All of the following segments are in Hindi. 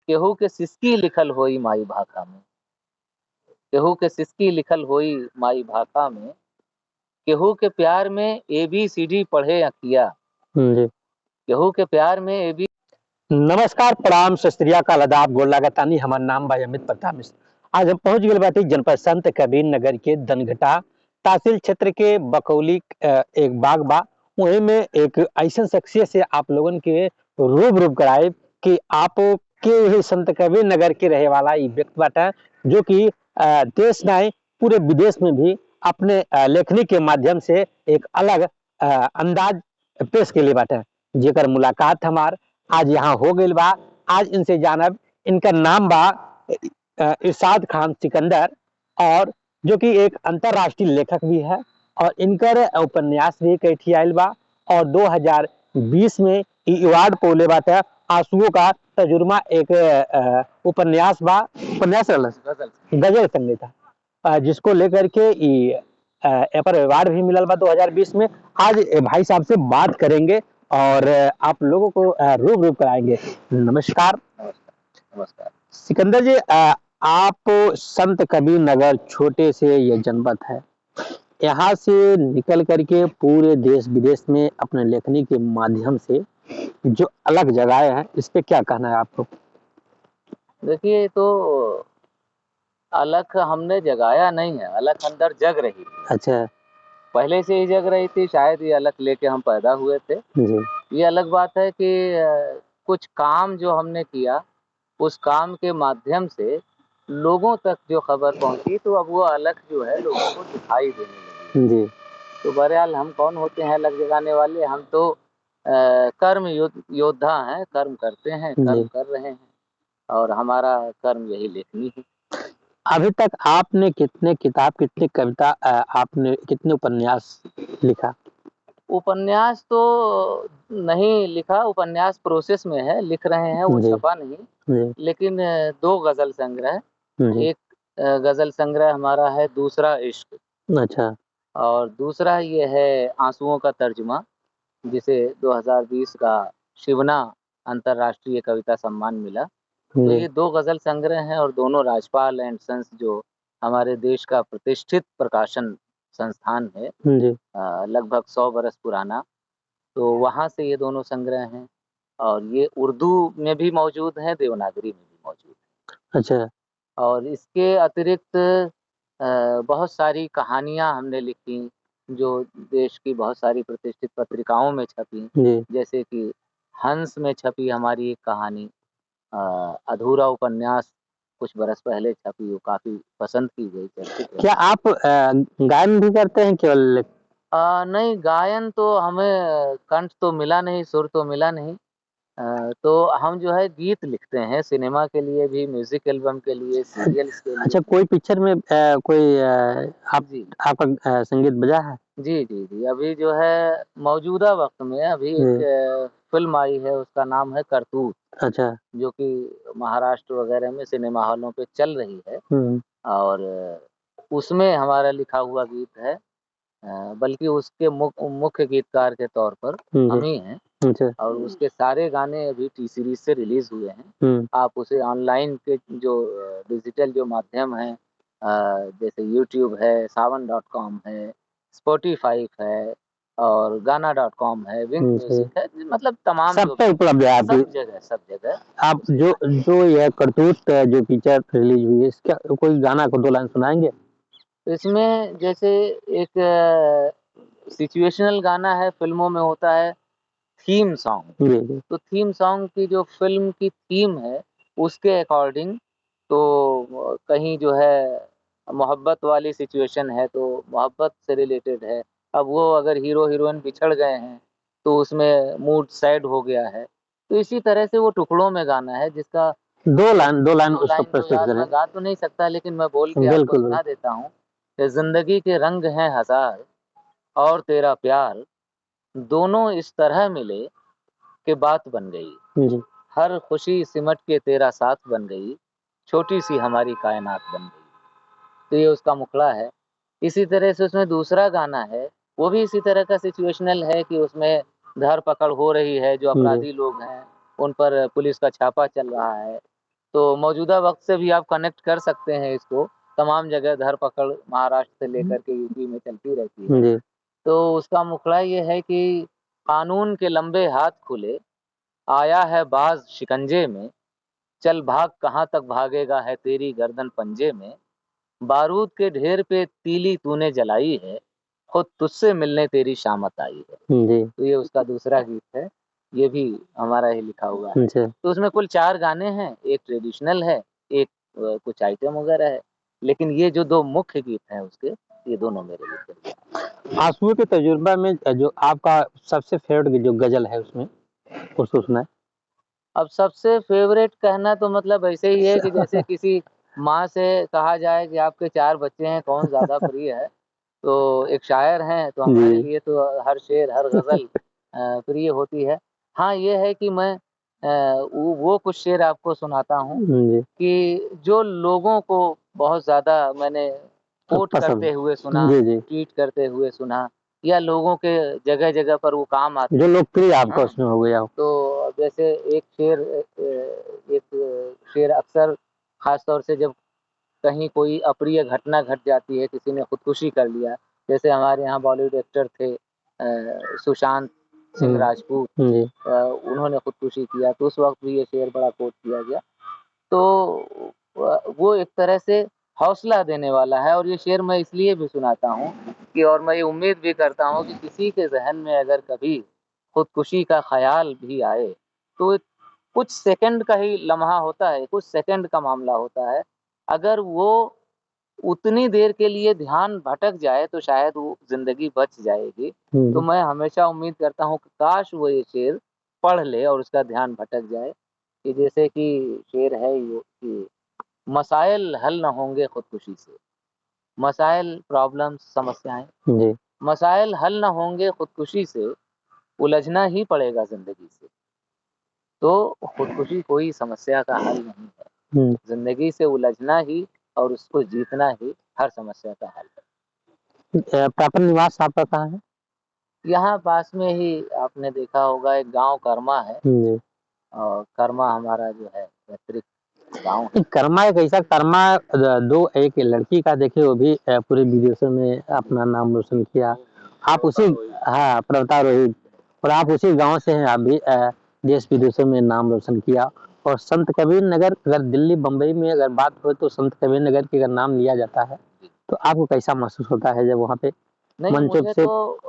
केहू के सिसकी लिखल होई माई भाखा में, केहू के सिसकी लिखल होई माई भाखा में, केहू के प्यार में ABCD पढ़े अखिया, जी। केहू के प्यार में AB। नमस्कार, प्रणाम, सत श्री अकाल, आदाब, गोड़ लागतानी। हमार नाम बा अमित प्रताप मिश्र। आज हम पहुंच गए बाटी जनपद संत कबीर नगर के दनघटा तहसील क्षेत्र के बकौली एक बाग बा। वहीं में एक ऐसा शख्सियत से आप लोगन के रूबरू कराए कि आप के संत कबीर नगर के रहे वाला ये व्यक्ति बाटा, जो कि देश नहीं पूरे विदेश में भी अपने लेखनी के माध्यम से एक अलग अंदाज पेश के लिए बाटा, जेकर मुलाकात हमार आज यहाँ हो गई बा। आज इनसे जानब, इनका नाम बा इरशाद खान सिकंदर, और जो कि एक अंतरराष्ट्रीय लेखक भी है, और इनकर उपन्यास भी कई आयल बा। और 2020 में अवार्ड पौले बाटे आंसुओं का तजुर्मा एक उपन्यास बा, उपन्यास गजल संहिता, जिसको लेकर के पर अवार्ड भी मिलल बा 2020 में। आज भाई साहब से बात करेंगे और आप लोगों को रूबरू कराएंगे। नमस्कार। नमस्कार सिकंदर जी, आप संत कबीर नगर छोटे से ये जनपद है, यहाँ से निकल करके पूरे देश विदेश में अपने लेखनी के माध्यम से जो अलग जगह है, इस पे क्या कहना है आपको? देखिए, तो अलख हमने जगाया नहीं है, अलख अंदर जग रही थी। अच्छा। पहले से ही जग रही थी, शायद ये अलख लेके हम पैदा हुए थे। जी। ये अलग बात है कि कुछ काम जो हमने किया, उस काम के माध्यम से लोगों तक जो खबर पहुंची, तो अब वो अलख जो है लोगों को दिखाई देने लगी। जी। तो बहरहाल हम कौन होते हैं अलग जगाने वाले? हम तो कर्म योद्धा हैं, कर्म करते हैं, कर्म कर रहे हैं, और हमारा कर्म यही लेखनी है। अभी तक आपने कितने किताब, कितने कविता, आपने कितने उपन्यास लिखा? उपन्यास तो नहीं लिखा, उपन्यास प्रोसेस में है, लिख रहे हैं, वो छपा नहीं। लेकिन 2 गजल संग्रह, एक गजल संग्रह हमारा है दूसरा इश्क। अच्छा। और दूसरा ये है आंसुओं का तर्जुमा, जिसे 2020 का शिवना अंतर्राष्ट्रीय कविता सम्मान मिला। तो ये 2 गजल संग्रह हैं, और दोनों राजपाल एंड सन्स जो हमारे देश का प्रतिष्ठित प्रकाशन संस्थान है, लगभग 100 बरस पुराना, तो वहाँ से ये दोनों संग्रह हैं। और ये उर्दू में भी मौजूद है, देवनागरी में भी मौजूद है। अच्छा। और इसके अतिरिक्त बहुत सारी कहानियाँ हमने लिखी, जो देश की बहुत सारी प्रतिष्ठित पत्रिकाओं में छपी। जैसे कि हंस में छपी हमारी एक कहानी, अधूरा उपन्यास कुछ बरस पहले छपी, वो काफ़ी पसंद की गई, चर्चित रही। क्या आप गायन भी करते हैं केवल? नहीं, गायन तो हमें कंठ तो मिला नहीं, सुर तो मिला नहीं। तो हम जो है गीत लिखते हैं, सिनेमा के लिए भी, म्यूजिक एल्बम के लिए, सीरियल्स के लिए। अच्छा, कोई पिक्चर में कोई आपका संगीत बजा है? जी जी जी, अभी जो है मौजूदा वक्त में अभी एक फिल्म आई है, उसका नाम है करतूत। अच्छा। जो कि महाराष्ट्र वगैरह में सिनेमा हॉलों पे चल रही है, और उसमें हमारा लिखा हुआ गीत है। बल्कि उसके मुख्य गीतकार के तौर पर हम ही हैं। अच्छा। और उसके सारे गाने अभी टी सीरीज से रिलीज हुए हैं। आप उसे ऑनलाइन के जो डिजिटल जो माध्यम है, जैसे यूट्यूब है, saavn.com है, स्पॉटिफाई है, और गाना.com है, विंक म्यूजिक है, मतलब तमाम सब पे उपलब्ध है, सब जगह। आप जो यह करतूत जो पिक्चर रिलीज हुई है, इसका कोई गाना को 2 लाइन सुनाएंगे? इसमें जैसे एक सिचुएशनल गाना है, फिल्मों में होता है थीम सॉन्ग। तो थीम सॉन्ग की जो फिल्म की थीम है, उसके अकॉर्डिंग, तो कहीं जो है मोहब्बत वाली सिचुएशन है, तो मोहब्बत से रिलेटेड है। अब वो अगर हीरो हीरोइन बिछड़ गए हैं, तो उसमें मूड सैड हो गया है। तो इसी तरह से वो टुकड़ों में गाना है, जिसका 2 लाइन उसको प्रस्तुत करें। मैं गा तो नहीं सकता, लेकिन मैं बोल के आपको सुना देता हूँ कि जिंदगी के रंग हैं हजार, और तेरा प्यार, दोनों इस तरह मिले कि बात बन गई। हर खुशी सिमट के तेरा साथ बन गई, छोटी सी हमारी कायनात बन गई। तो ये उसका मुखड़ा है। इसी तरह से उसमें दूसरा गाना है, वो भी इसी तरह का सिचुएशनल है कि उसमें धर पकड़ हो रही है, जो अपराधी लोग हैं उन पर पुलिस का छापा चल रहा है। तो मौजूदा वक्त से भी आप कनेक्ट कर सकते हैं इसको। तमाम जगह धरपकड़ महाराष्ट्र से लेकर के यूपी में चलती रहती है। जी तो उसका मुखड़ा ये है कि कानून के लंबे हाथ खुले, आया है बाज शिकंजे में, चल भाग कहाँ तक भागेगा है तेरी गर्दन पंजे में, बारूद के ढेर पे तीली तूने जलाई है, खुद तुझसे मिलने तेरी शामत आई है। जी तो ये उसका दूसरा गीत है, ये भी हमारा ही लिखा हुआ है। जी। तो उसमें कुल 4 गाने हैं, एक ट्रेडिशनल है, एक कुछ आइटम वगैरह है, लेकिन ये जो 2 मुख्य गीत हैं उसके, ये दोनों मेरे लिखे हैं। आंसुओं के तजुर्बा में जो आपका सबसे फेवरेट जो गजल है उसमें, उसको सुनाए। अब सबसे फेवरेट कहना तो मतलब ऐसे ही है कि जैसे किसी माँ से कहा जाए कि आपके 4 बच्चे हैं, कौन ज़्यादा प्रिय है? तो एक शायर हैं, तो हमारे जी लिए तो हर शेर, हर गज़ल प्रिय होती है। हाँ, ये है कि मैं वो कुछ शेर आपको सुनाता हूँ जी कि जो लोगों को बहुत ज़्यादा मैंने कोट पसंद। करते हुए सुना, जी जी। ट्वीट करते हुए सुना, या लोगों के जगह-जगह पर वो काम आते जो हैं। लोकप्रिय आपका हाँ। उसमें हो गया हो। तो जैसे एक शेर अक्सर ख़ास तौर से जब कहीं कोई अप्रिय घटना घट जाती है, किसी ने खुदकुशी कर लिया, जैसे हमारे यहाँ बॉलीवुड एक्टर थे सुशांत सिंह राजपूत, जी उन्होंने खुदकुशी किया, तो उस वक़्त भी ये शेर बड़ा कोट किया गया। तो वो एक तरह से हौसला देने वाला है, और ये शेर मैं इसलिए भी सुनाता हूँ कि, और मैं ये उम्मीद भी करता हूँ कि किसी के ज़हन में अगर कभी खुदकुशी का ख़्याल भी आए, तो कुछ सेकंड का ही लम्हा होता है, कुछ सेकंड का मामला होता है। अगर वो उतनी देर के लिए ध्यान भटक जाए तो शायद वो ज़िंदगी बच जाएगी। तो मैं हमेशा उम्मीद करता हूँ कि काश वो ये शेर पढ़ ले और उसका ध्यान भटक जाए, कि जैसे कि शेर है ये कि मसाइल हल ना होंगे खुदकुशी से, मसाइल प्रॉब्लम्स समस्याएँ, जी मसाइल हल ना होंगे खुदकुशी से, उलझना ही पड़ेगा ज़िंदगी से। तो खुदकुशी कोई समस्या का हल नहीं है। ज़िंदगी से उलझना ही और उसको जीतना ही हर समस्या का हल है। प्रॉपर निवास आपका कहाँ है? यहाँ पास में ही आपने देखा होगा एक गाँव कर्मा है, जी। और कर्मा हमारा जो है पैतृक गाँव है। कर्मा एक ऐसा कर्मा दो एक लड़की का देखिए वो भी पूरे विदेशों में अपना नाम रोशन किया। आप उसी हाँ पर्वतारोही और आप उसी गांव से हैं। आप भी देश विदेशों में नाम रोशन किया। और संत कबीर नगर अगर दिल्ली बम्बई में अगर बात हो तो संत कबीर नगर की अगर नाम लिया जाता है तो आपको कैसा महसूस होता है जब वहाँ पे नहीं, मंचों मुझे से? तो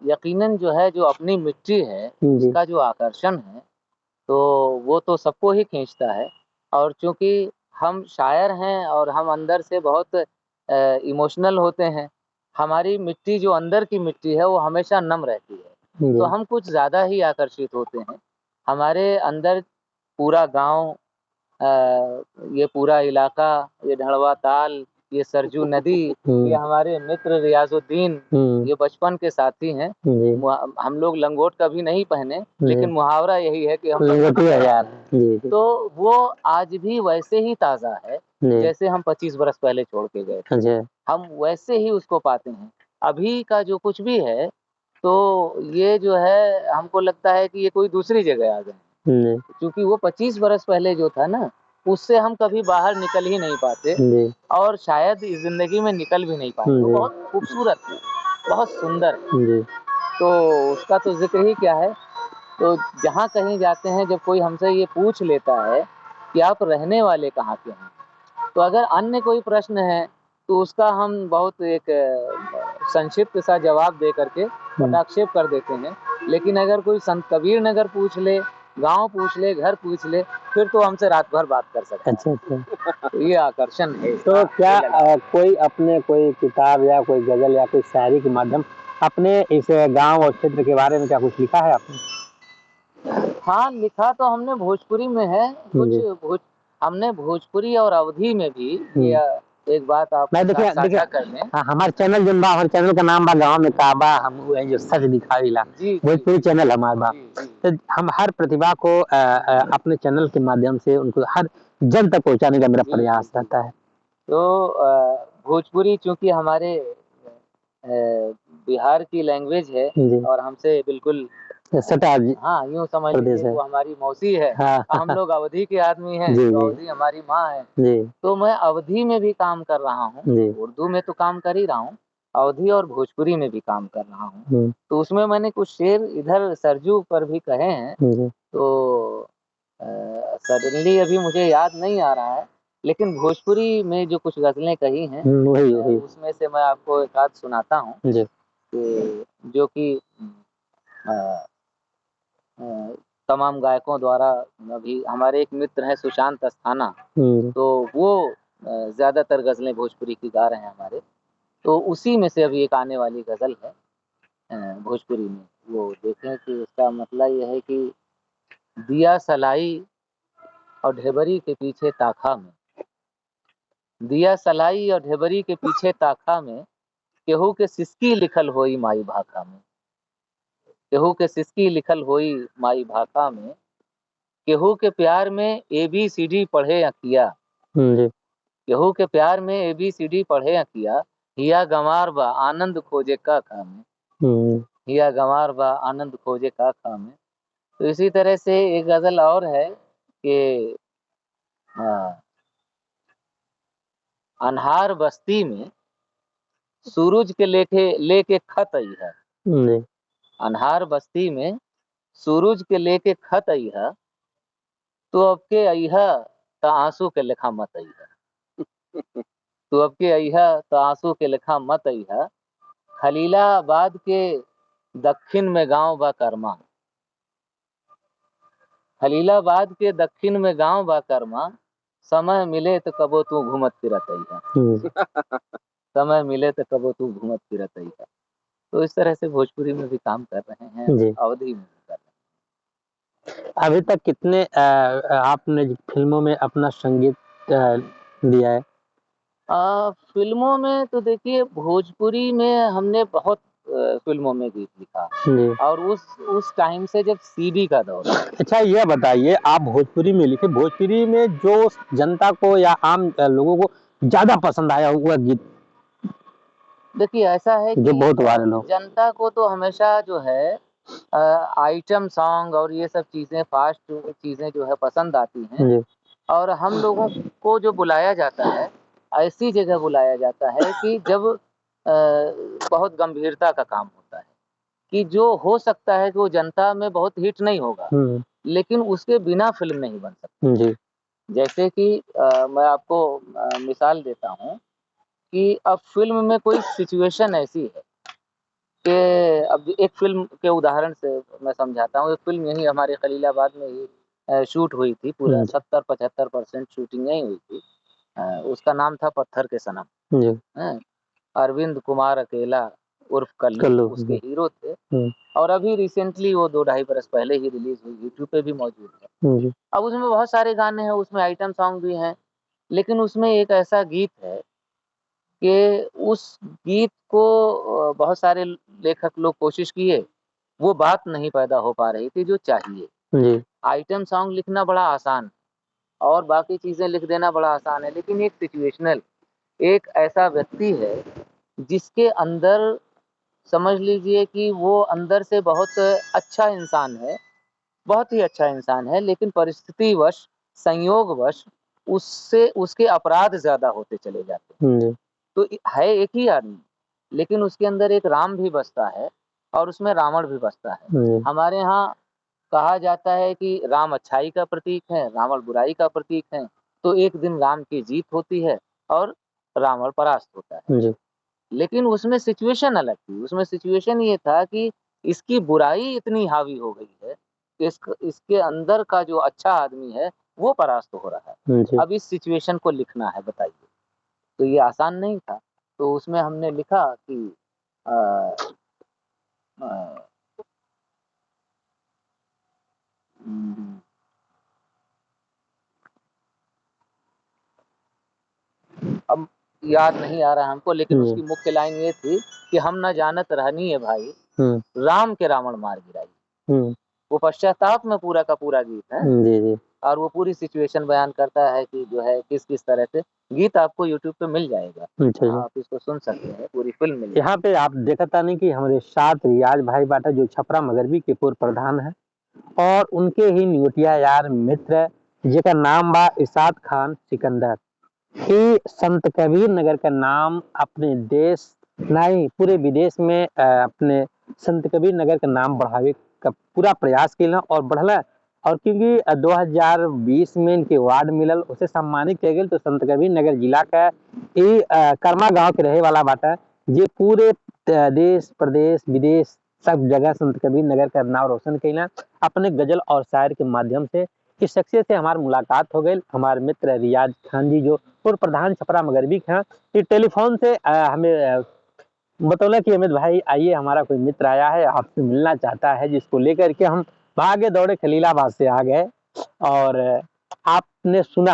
यकीनन जो है, जो अपनी मिट्टी है, जी उसका जो आकर्षण है, तो वो तो सबको ही खींचता है। और चूँकि हम शायर हैं और हम अंदर से बहुत इमोशनल होते हैं, हमारी मिट्टी जो अंदर की मिट्टी है, वो हमेशा नम रहती है, जी तो हम कुछ ज़्यादा ही आकर्षित होते हैं। हमारे अंदर पूरा गाँव, ये पूरा इलाका, ये ढड़वा ताल, ये सरजू नदी, ये हमारे मित्र रियाज़ुद्दीन, ये बचपन के साथी हैं। जी हम लोग लंगोट कभी नहीं पहने, जी लेकिन मुहावरा यही है कि हम लंगोटी है यार। जी जी तो वो आज भी वैसे ही ताज़ा है, जी जैसे हम 25 बरस पहले छोड़ के गए थे। अच्छा हम वैसे ही उसको पाते हैं। अभी का जो कुछ भी है, तो ये जो है हमको लगता है कि ये कोई दूसरी जगह आ गए हैं। जी क्योंकि वो 25 बरस पहले जो था ना, उससे हम कभी बाहर निकल ही नहीं पाते, जी और शायद इस ज़िंदगी में निकल भी नहीं पाएँगे। वो जी बहुत खूबसूरत है, बहुत सुंदर है, जी तो उसका तो ज़िक्र ही क्या है। तो जहाँ कहीं जाते हैं, जब कोई हमसे ये पूछ लेता है कि आप रहने वाले कहाँ के हैं? तो अगर अन्य कोई प्रश्न है, तो उसका हम बहुत एक संक्षिप्त सा जवाब दे कर के पटाक्षेप कर देते हैं। लेकिन अगर कोई संत कबीर नगर पूछ ले, गाँव पूछ ले, घर पूछ ले, फिर तो हमसे रात भर बात कर सकता अच्छा है। अच्छा। तो ये आकर्षण है तो इसका, क्या ये लगाव। कोई अपने कोई किताब या कोई गजल या कोई शायरी के माध्यम अपने इस गांव और क्षेत्र के बारे में क्या कुछ लिखा है आपने? हाँ, लिखा तो हमने भोजपुरी में है, कुछ जी हमने भोजपुरी और अवधी में भी, ये एक बात आपके मैं साथ देखिए देखिए साझा कर लें। हाँ, हमारे चैनल जो बा हमारे चैनल का नाम बा गाँव में काबा हम वो है जो सच दिखावीला जी, जी, भोजपुरी चैनल हमारा बा। जी, जी। तो हम हर प्रतिभा को अपने चैनल के माध्यम से उनको हर जन तक पहुंचाने का मेरा जी, प्रयास जी, जी। रहता है। तो भोजपुरी चूँकि हमारे बिहार की लैंग्वेज है, जी और हमसे बिल्कुल सटा जी हाँ यूँ समझ प्रदेश लीजिए है। वो हमारी मौसी है। हाँ हम लोग अवधी के आदमी हैं, जी तो जी अवधी हमारी माँ है। जी तो मैं अवधी में भी काम कर रहा हूँ, जी उर्दू में तो काम कर ही रहा हूँ, अवधी और भोजपुरी में भी काम कर रहा हूँ। हम्म, तो उसमें मैंने कुछ शेर इधर सरजू पर भी कहे हैं, जी तो सडनली अभी मुझे याद नहीं आ रहा है, लेकिन भोजपुरी में जो कुछ गज़लें कही हैं वही वही उसमें से मैं आपको एक आध सुनाता हूँ, जी कि जो कि अ अ, तमाम गायकों द्वारा, अभी हमारे एक मित्र हैं सुशांत अस्थाना, तो वो ज़्यादातर गज़लें भोजपुरी की गा रहे हैं हमारे। तो उसी में से अभी एक आने वाली गज़ल है भोजपुरी में, वो देखें कि उसका मतलब ये है कि दिया सलाई और ढेबरी के पीछे ताख़ा में, दिया सलाई और ढेबरी के पीछे ताख़ा में, केहू के सिसकी लिखल होई माई भाखा में, केहू के सिसकी लिखल होई माई भाखा में, केहू के प्यार में ABCD पढ़े अखिया, जी केहू के प्यार में ABCD पढ़े अखिया, हिया गंवार बा आनंद खोजे का में, हिया गंवार बा आनंद खोजे का में। तो इसी तरह से एक गज़ल और है कि अन्हार बस्ती में सूरज के लेके खत आई है, जी अन्हार बस्ती में सूरज के लेके खत आई है, तो अब के अइहा त आंसू के लेखा मत अइहा, तो अब के अइहा त आंसू के लेखा मत अइहा, खलीलाबाद के दक्षिण में गांव बा कर्मा, खलीलाबाद के दक्षिण में गांव बा कर्मा, समय मिले तो कबो तू घूमत फिरत अइहा, समय मिले तो कबो तू घूमत फिरत अइहा। तो इस तरह से भोजपुरी में भी काम कर रहे हैं, जी अवधी में भी कर रहे अभी तक कितने आपने फिल्मों में अपना संगीत दिया है? फिल्मों में तो देखिए भोजपुरी में हमने बहुत फिल्मों में गीत लिखा, जी और उस टाइम से जब CD का दौर था। अच्छा ये बताइए आप भोजपुरी में लिखे, भोजपुरी में जो जनता को या आम लोगों को ज्यादा पसंद आया हुआ गीत देखिए ऐसा है जो कि बहुत वायरल हो? जनता को तो हमेशा जो है आइटम सॉन्ग और ये सब चीज़ें, फास्ट चीज़ें जो है पसंद आती हैं, जी और हम लोगों को जो बुलाया जाता है, ऐसी जगह बुलाया जाता है कि जब बहुत गंभीरता का काम होता है, कि जो हो सकता है कि वो जनता में बहुत हिट नहीं होगा, लेकिन उसके बिना फ़िल्म नहीं बन सकती। जी जैसे कि मैं आपको मिसाल देता हूँ कि अब फ़िल्म में कोई सिचुएशन ऐसी है कि अब एक फ़िल्म के उदाहरण से मैं समझाता हूँ। एक फ़िल्म यहीं हमारे खलीलाबाद में ही शूट हुई थी, पूरा जी 70-75% शूटिंग यहीं हुई थी। उसका नाम था पत्थर के सनम। जी हैं? अरविंद कुमार अकेला उर्फ कल्लू कल्लू उसके हीरो थे, और अभी रिसेंटली वो 2 ढाई बरस पहले ही रिलीज़ हुई, यूट्यूब पे भी मौजूद है। जी अब उसमें बहुत सारे गाने हैं, उसमें आइटम सॉन्ग भी हैं, लेकिन उसमें एक ऐसा गीत है कि उस गीत को बहुत सारे लेखक लोग कोशिश किए, वो बात नहीं पैदा हो पा रही थी जो चाहिए। जी आइटम सॉन्ग लिखना बड़ा आसान है और बाकी चीज़ें लिख देना बड़ा आसान है, लेकिन एक सिचुएशनल, एक ऐसा व्यक्ति है जिसके अंदर समझ लीजिए कि वो अंदर से बहुत अच्छा इंसान है, बहुत ही अच्छा इंसान है, लेकिन परिस्थितिवश, संयोगवश उससे उसके अपराध ज़्यादा होते चले जाते हैं। जी तो है एक ही आदमी, लेकिन उसके अंदर एक राम भी बसता है और उसमें रावण भी बसता है। जी हमारे यहाँ कहा जाता है कि राम अच्छाई का प्रतीक है, रावण बुराई का प्रतीक है, तो एक दिन राम की जीत होती है और रावण परास्त होता है। जी लेकिन उसमें सिचुएशन अलग थी, उसमें सिचुएशन ये था कि इसकी बुराई इतनी हावी हो गई है कि इसके अंदर का जो अच्छा आदमी है, वो परास्त हो रहा है। जी अब इस सिचुएशन को लिखना है, बताइए। तो ये आसान नहीं था, तो उसमें हमने लिखा कि अ अ, उम, अब याद नहीं आ रहा हमको, लेकिन जी उसकी मुख्य लाइन ये थी कि हम ना जानत रहनी है भाई, राम के रावण मार गिराई। वो पश्चाताप में पूरा का पूरा गीत है। जी जी और वो पूरी सिचुएशन बयान करता है कि जो है किस किस तरह से। गीत आपको यूट्यूब पे मिल जाएगा, अच्छा। आप इसको सुन सकते हैं, पूरी फिल्म मिल यहाँ पे आप देखता नहीं कि हमारे साथ रियाज भाई बाटा जो छपरा मगरबी के पूर्व प्रधान है और उनके ही नियोटिया यार मित्र जेका नाम बा इसाद खान सिकंदर। ही संत कबीर नगर का नाम अपने देश नहीं पूरे विदेश में अपने संत कबीर नगर का नाम बढ़ावे का पूरा प्रयास किया और बढ़ला। और क्योंकि 2020 में इनके वार्ड मिलल उसे सम्मानित किया गया, तो संत कबीर नगर जिला का ये कर्मा गांव के रहे वाला बात है। ये पूरे देश प्रदेश विदेश सब जगह संत कबीर नगर का नाम रोशन कैला अपने गजल और शायर के माध्यम से। इस शख्सियत से हमारी मुलाकात हो गई। हमारे मित्र रियाज खान जी जो पूर्व प्रधान छपरा मगरबी हैं, ये टेलीफोन से हमें बतौला कि अमित भाई आइए, हमारा कोई मित्र आया है आपसे मिलना चाहता है, जिसको लेकर के हम भागे दौड़े खलीलाबाद से आ गए और आपने सुना।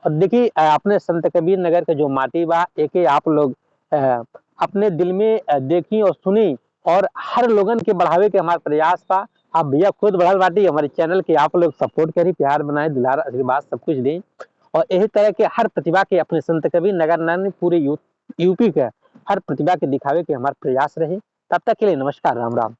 और देखिए अपने संत कबीर नगर के जो माटी बा एक आप लोग अपने दिल में देखी और सुनी और हर लोगन के बढ़ावे के हमारे प्रयास बा। आप भैया खुद बढ़ल बाटी, हमारे चैनल के आप लोग सपोर्ट करी, प्यार बनाए, दुलार आशीर्वाद सब कुछ दें और यही तरह के हर प्रतिभा के अपने संत कबीर नगर पूरे यूपी के हर प्रतिभा के दिखावे के हमारे प्रयास रहे। तब तक के लिए नमस्कार, राम राम।